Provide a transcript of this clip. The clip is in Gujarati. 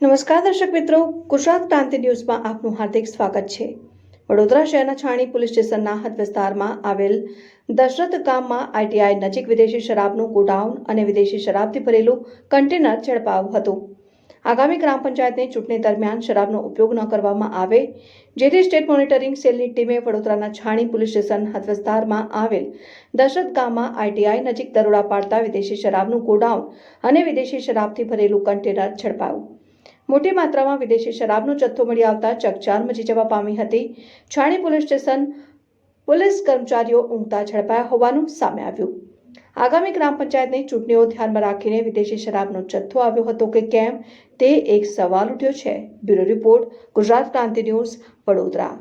નમસ્કાર દર્શક મિત્રો, ગુજરાત ક્રાંતિ ન્યૂઝમાં આપનું હાર્દિક સ્વાગત છે। વડોદરા શહેરના છાણી પોલીસ સ્ટેશનના હદ વિસ્તારમાં આવેલ દશરથ ગામમાં આઈટીઆઈ નજીક વિદેશી શરાબનું ગોડાઉન અને વિદેશી શરાબથી ભરેલું કન્ટેનર ઝડપાયું હતું। આગામી ગ્રામ પંચાયતની ચૂંટણી દરમિયાન શરાબનો ઉપયોગ ન કરવામાં આવે, જેથી સ્ટેટ મોનિટરિંગ સેલની ટીમે વડોદરાના છાણી પોલીસ સ્ટેશન હદ વિસ્તારમાં આવેલ દશરથ ગામમાં આઈટીઆઈ નજીક દરોડા પાડતા વિદેશી શરાબનું ગોડાઉન અને વિદેશી શરાબથી ભરેલું કન્ટેનર ઝડપાયું। મોટી માત્રામાં વિદેશી શરાબનો જથ્થો મળી આવતા ચકચાર મચી જવા પામી હતી। છાણી પોલીસ સ્ટેશન પોલીસ કર્મચારીઓ ઊંઘતા ઝડપાયા હોવાનું સામે આવ્યું। આગામી ગ્રામ પંચાયતની ચૂંટણીઓ ધ્યાનમાં રાખીને વિદેશી શરાબનો જથ્થો આવ્યો હતો કે કેમ, તે એક સવાલ ઉઠ્યો છે। બ્યુરો રિપોર્ટ, ગુજરાત ક્રાંતિ ન્યૂઝ, વડોદરા।